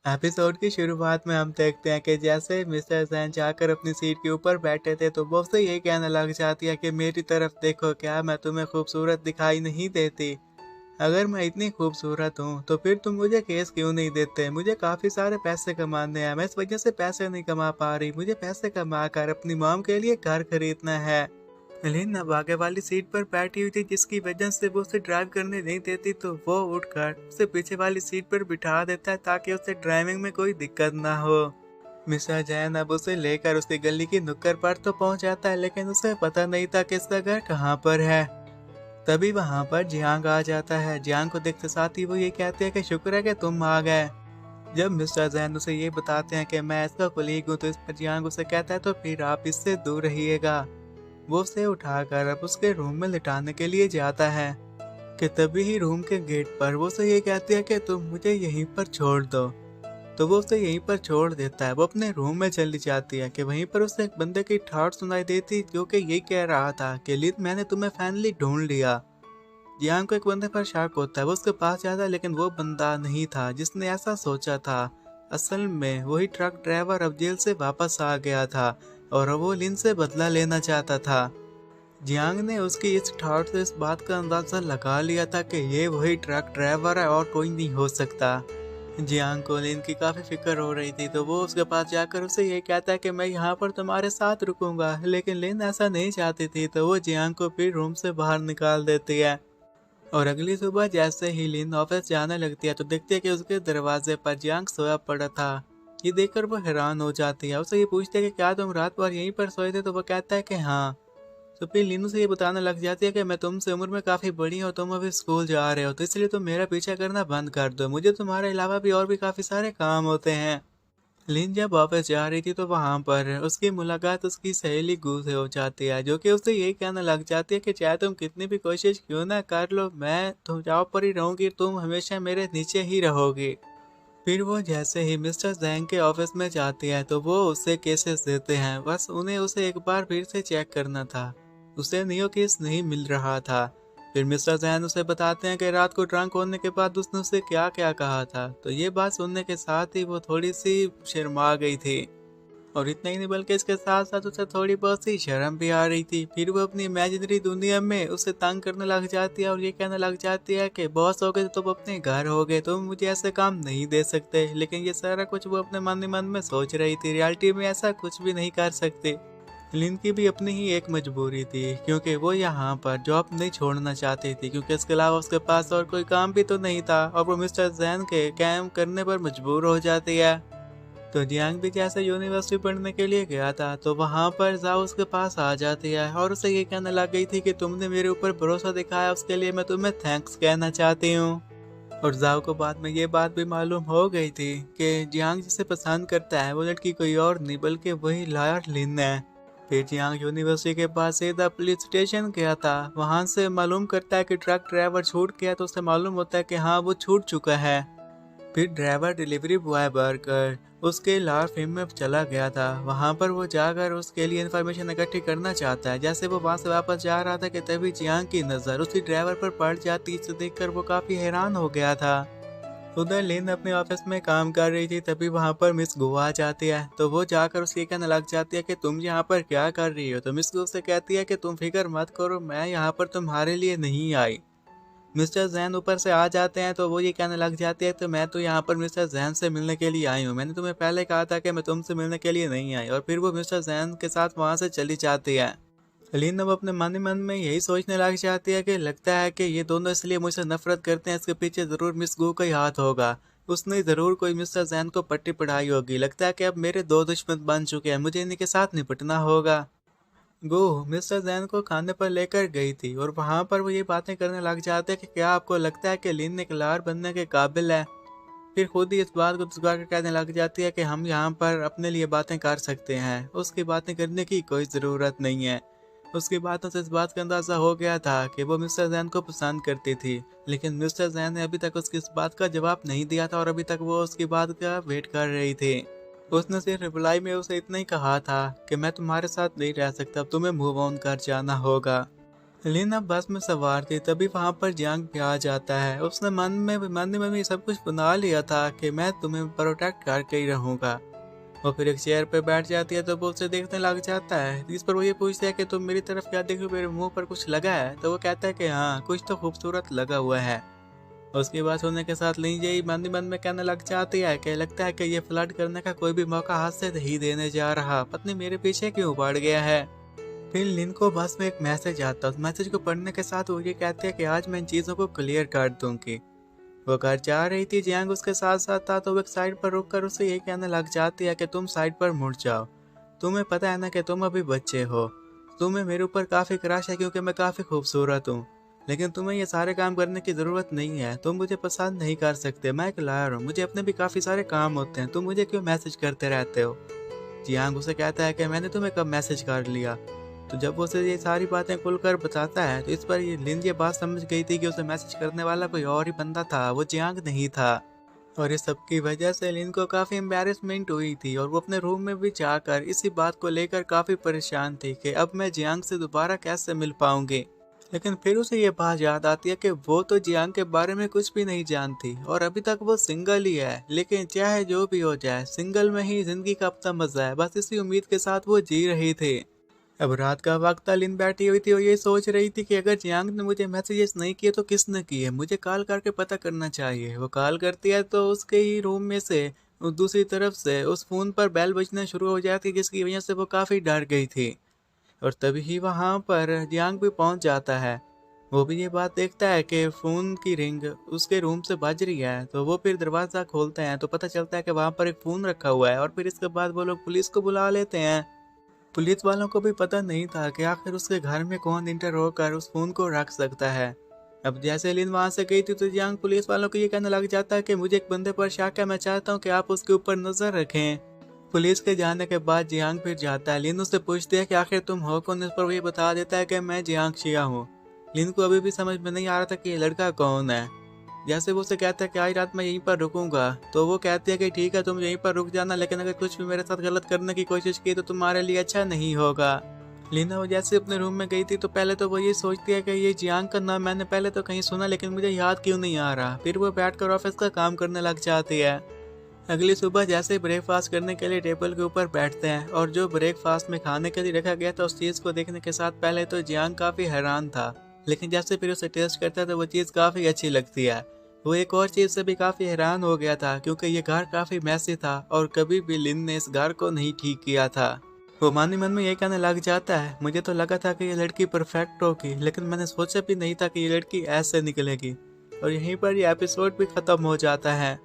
Episode की शुरुआत में हम देखते हैं कि जैसे मिस्टर जैन जाकर अपनी सीट के ऊपर बैठे थे तो वो उससे यही कहने लग जाती है कि मेरी तरफ देखो, क्या मैं तुम्हें खूबसूरत दिखाई नहीं देती? अगर मैं इतनी खूबसूरत हूँ तो फिर तुम मुझे केस क्यों नहीं देते? मुझे काफी सारे पैसे कमाने हैं, मैं इस वजह से पैसे नहीं कमा पा रही। मुझे पैसे कमा कर अपनी मॉम के लिए घर खरीदना है। लिन अब आगे वाली सीट पर बैठी हुई थी, जिसकी वजह से वो उसे ड्राइव करने नहीं देती, तो वो उठकर उसे पीछे वाली सीट पर बिठा देता है ताकि उसे ड्राइविंग में कोई दिक्कत ना हो। मिस्टर जैन अब उसे लेकर उसकी गली की नुक्कड़ पर तो पहुंच जाता है, लेकिन उसे पता नहीं था कि इसका घर कहाँ पर है। तभी वहां पर जियांग आ जाता है। जियांग को देखते साथ ही वो ये कहते हैं कि शुक्र है कि तुम आ गए। जब मिस्टर जैन उसे ये बताते हैं कि मैं इसका कुलीग हूँ, तो इस पर जियांग उसे कहता है तो फिर आप इससे दूर रहिएगा। वो उसे उठाकर अब उसके रूम में लिटाने के लिए जाता है कि तभी ही रूम के गेट पर वो उसे ये कहती है कि तुम मुझे यहीं पर छोड़ दो। तो वो उसे यहीं पर छोड़ देता है। वो अपने रूम में चली जाती है कि वहीं पर उसे एक बंदे की ठाट सुनाई देती, जो कि ये कह रहा था कि लिन, मैंने तुम्हें फाइनली ढूंढ लिया। जियांग को एक बंदे पर शक होता है, वो उसके पास जाता है, लेकिन वो बंदा नहीं था जिसने ऐसा सोचा था। असल में वही ट्रक ड्राइवर अब जेल से वापस आ गया था और वो लिन से बदला लेना चाहता था। जियांग ने उसकी इस ठाट से इस बात का अंदाजा लगा लिया था कि ये वही ट्रक ड्राइवर है और कोई नहीं हो सकता। जियांग को लिन की काफी फिक्र हो रही थी, तो वो उसके पास जाकर उसे ये कहता है कि मैं यहाँ पर तुम्हारे साथ रुकूंगा, लेकिन लिन ऐसा नहीं चाहती थी, तो वो जियांग को फिर रूम से बाहर निकाल देती है। और अगली सुबह जैसे ही लिन ऑफिस जाने लगती है तो देखती है कि उसके दरवाजे पर जियांग सोया पड़ा था। ये देखकर वो हैरान हो जाती है। उसे ये पूछती है कि क्या तुम रात भर यहीं पर सोए थे? तो वो कहता है कि हाँ। तो फिर लीनू से ये बताने लग जाती है कि मैं तुमसे उम्र में काफी बड़ी हूँ, तुम अभी स्कूल जा रहे हो, तो इसलिए तुम मेरा पीछा करना बंद कर दो। मुझे तुम्हारे अलावा भी और भी काफी सारे काम होते हैं। लिन जब वापस जा रही थी तो वहां पर उसकी मुलाकात उसकी सहेली गू से हो जाती है, जो कि उसे यही कहने लग जाती है कि चाहे तुम कितनी भी कोशिश क्यों ना कर लो, मैं तुम जॉब पर ही रहूंगी, तुम हमेशा मेरे नीचे ही रहोगी। फिर वो जैसे ही मिस्टर जैंग के ऑफिस में जाती है तो वो उसे केसेस देते हैं, बस उन्हें उसे एक बार फिर से चेक करना था। उसे नियो केस नहीं मिल रहा था। फिर मिस्टर जैन उसे बताते हैं कि रात को ड्रंक होने के बाद उसने उसे क्या क्या कहा था। तो ये बात सुनने के साथ ही वो थोड़ी सी शर्मा गई थी। और इतना ही नहीं बल्कि इसके साथ साथ उसे थोड़ी बहुत सी शर्म भी आ रही थी। फिर वो अपनी इमेजिनरी दुनिया में उसे तंग करने लग जाती है और ये कहने लग जाती है कि बॉस हो गए तो तुम अपने घर हो गए, तुम मुझे ऐसे काम नहीं दे सकते। लेकिन ये सारा कुछ वो अपने मन ही मन में सोच रही थी, रियलिटी में ऐसा कुछ भी नहीं कर सकती। लिन की भी अपनी ही एक मजबूरी थी, क्योंकि वो यहाँ पर जॉब नहीं छोड़ना चाहती थी, क्योंकि इसके अलावा उसके पास और कोई काम भी तो नहीं था और वो मिस्टर जैन के काम करने पर मजबूर हो जाती है। तो जियांग भी जैसे यूनिवर्सिटी पढ़ने के लिए गया था तो वहां पर जाओ उसके पास आ जाती है और उसे ये कहने लग गई थी कि तुमने मेरे ऊपर भरोसा दिखाया, उसके लिए मैं तुम्हें थैंक्स कहना चाहती हूँ। और जाओ को बाद में ये बात भी मालूम हो गई थी कि जियांग जिसे पसंद करता है वो लड़की कोई और नहीं बल्कि वही लायर लिन है। फिर जियांग यूनिवर्सिटी के पास सीधा पुलिस स्टेशन गया था। वहां से मालूम करता है कि ट्रक ड्राइवर छूट गया, तो उसे मालूम होता है कि हाँ वो छूट चुका है। फिर ड्राइवर डिलीवरी बॉय बनकर उसके लार फिल्म में चला गया था। वहां पर वो जाकर उसके लिए इन्फॉर्मेशन इकट्ठी करना चाहता है। जैसे वो वहां से वापस जा रहा था कि तभी जियांग की नजर उसी ड्राइवर पर पड़ जाती। इसे देखकर वो काफी हैरान हो गया था। उधर लिन अपने ऑफिस में काम कर रही थी, तभी वहां पर मिस गो आ जाती है। तो वो जाकर उसके कहने लग जाती है कि तुम यहाँ पर क्या कर रही हो? तो मिस गो से कहती है कि तुम फिक्र मत करो, मैं यहाँ पर तुम्हारे लिए नहीं आई। मिस्टर जैन ऊपर से आ जाते हैं तो वो ये कहने लग जाती है तो मैं तो यहाँ पर मिस्टर जैन से मिलने के लिए आई हूँ, मैंने तुम्हें पहले कहा था कि मैं तुमसे मिलने के लिए नहीं आई। और फिर वो मिस्टर जैन के साथ वहां से चली जाती है। लीन अब अपने मन ही मन में यही सोचने लग जाती है कि लगता है कि ये दोनों इसलिए मुझसे नफरत करते हैं, इसके पीछे जरूर मिस गू का ही हाथ होगा। उसने जरूर कोई मिस्टर जैन को पट्टी पढ़ाई होगी। लगता है कि अब मेरे दो दुश्मन बन चुके हैं, मुझे इन्हीं के साथ निपटना होगा। गो मिस्टर जैन को खाने पर लेकर गई थी और वहां पर वो ये बातें करने लग जाते हैं कि क्या आपको लगता है कि लिन एक लार बनने के काबिल है? फिर खुद ही इस बात को दुस्कार कर कहने लग जाती है कि हम यहाँ पर अपने लिए बातें कर सकते हैं, उसकी बातें करने की कोई ज़रूरत नहीं है। उसकी बातों से इस बात का अंदाजा हो गया था कि वो मिस्टर जैन को पसंद करती थी, लेकिन मिस्टर जैन ने अभी तक उसकी इस बात का जवाब नहीं दिया था और अभी तक वो उसकी बात का वेट कर रही थी। उसने सिर्फ रिप्लाई में उसे इतना ही कहा था कि मैं तुम्हारे साथ नहीं रह सकता, अब तुम्हें मूव ऑन कर जाना होगा। लिन अब बस में सवार थी, तभी वहां पर जियांग भी आ जाता है। उसने मन में ये सब कुछ बना लिया था कि मैं तुम्हें प्रोटेक्ट करके ही रहूंगा। वो फिर एक चेयर पे बैठ जाती है तो वो उसे देखने लग जाता है, जिस पर वो ये पूछता है कि तुम मेरी तरफ क्या देख रहे हो, मेरे मुंह पर कुछ लगा है? तो वो कहता है कि हाँ, कुछ तो खूबसूरत लगा हुआ है। उसकी बात सुनने के साथ लिन ये मन ही मन में कहने लग जाती है कि लगता है कि ये फ्लर्ट करने का कोई भी मौका हाथ से नहीं देने जा रहा, पत्नी मेरे पीछे क्यों पड़ गया है। फिर लिन को बस में एक मैसेज आता है। उस मैसेज को पढ़ने के साथ वो ये कहते हैं कि आज मैं इन चीज़ों को क्लियर कर दूंगी। वो घर जा रही थी, जियांग उसके साथ साथ था, तो वो एक साइड पर रुककर उसे ये कहने लग जाती है कि तुम साइड पर मुड़ जाओ। तुम्हें पता है ना कि तुम अभी बच्चे हो, तुम्हें मेरे ऊपर काफ़ी क्रश है क्योंकि मैं काफ़ी खूबसूरत हूँ। लेकिन तुम्हें ये सारे काम करने की ज़रूरत नहीं है, तुम मुझे पसंद नहीं कर सकते। मैं एक लायर हूँ, मुझे अपने भी काफ़ी सारे काम होते हैं, तुम मुझे क्यों मैसेज करते रहते हो। जियांग उसे कहता है कि मैंने तुम्हें कब मैसेज कर लिया। तो जब वो उसे ये सारी बातें खुलकर बताता है तो इस पर ये लिन ये बात समझ गई थी कि उसे मैसेज करने वाला कोई और ही बंदा था, वो जियांग नहीं था। और इस सब की वजह से लिन को काफ़ी एम्बेरसमेंट हुई थी और वो अपने रूम में भी जाकर इसी बात को लेकर काफ़ी परेशान थी कि अब मैं जियांग से दोबारा कैसे मिल पाऊंगी। लेकिन फिर उसे ये बात याद आती है कि वो तो जियांग के बारे में कुछ भी नहीं जानती और अभी तक वो सिंगल ही है। लेकिन चाहे जो भी हो जाए, सिंगल में ही जिंदगी का अपना मजा है, बस इसी उम्मीद के साथ वो जी रही थी। अब रात का वक्त था, लिन बैठी हुई थी और ये सोच रही थी कि अगर जियांग ने मुझे मैसेजेस नहीं किए तो किसने किए, मुझे कॉल करके पता करना चाहिए। वो कॉल करती है तो उसके ही रूम में से दूसरी तरफ से उस फोन पर बेल बजना शुरू हो जाती है, जिसकी वजह से वो काफ़ी डर गई थी। और तभी ही वहाँ पर जियांग भी पहुँच जाता है। वो भी ये बात देखता है कि फ़ोन की रिंग उसके रूम से बज रही है, तो वो फिर दरवाज़ा खोलते हैं तो पता चलता है कि वहाँ पर एक फ़ोन रखा हुआ है। और फिर इसके बाद वो लोग पुलिस को बुला लेते हैं। पुलिस वालों को भी पता नहीं था कि आखिर उसके घर में कौन इंटर होकर उस फोन को रख सकता है। अब जैसे लिन वहां से गई थी तो जियांग पुलिस वालों को ये कहने लग जाता है कि मुझे एक बंदे पर शक है, मैं चाहता हूँ कि आप उसके ऊपर नजर रखें। पुलिस के जाने के बाद जियांग फिर जाता है। लिन उससे पूछती है कि आखिर तुम हो कौन, इस पर वो ये बता देता है कि मैं जियांग शिया हूँ। लिन को अभी भी समझ में नहीं आ रहा था कि ये लड़का कौन है। जैसे वो उसे कहता है कि आज रात मैं यहीं पर रुकूंगा, तो वो कहती है कि ठीक है तुम यहीं पर रुक जाना, लेकिन अगर कुछ भी मेरे साथ गलत करने की कोशिश की तो तुम्हारे लिए अच्छा नहीं होगा। लीना वो जैसे अपने रूम में गई थी तो पहले तो वो ये सोचती है कि ये जियांग का नाम मैंने पहले तो कहीं सुना, लेकिन मुझे याद क्यों नहीं आ रहा। फिर वो बैठकर ऑफिस का काम करने लग जाती है। अगली सुबह जैसे ब्रेकफास्ट करने के लिए टेबल के ऊपर बैठते हैं और जो ब्रेकफास्ट में खाने के लिए रखा गया था उस चीज़ को देखने के साथ पहले तो जियांग काफ़ी हैरान था, लेकिन जैसे फिर उसे टेस्ट करता है तो वो चीज़ काफ़ी अच्छी लगती है। वो एक और चीज़ से भी काफ़ी हैरान हो गया था क्योंकि ये घर काफ़ी मैसी था और कभी भी लिन ने इस घर को नहीं ठीक किया था। वो मन ही मन में ये कहने लग जाता है, मुझे तो लगा था कि ये लड़की परफेक्ट होगी, लेकिन मैंने सोचा भी नहीं था कि ये लड़की ऐसे निकलेगी। और यहीं पर ये एपिसोड भी ख़त्म हो जाता है।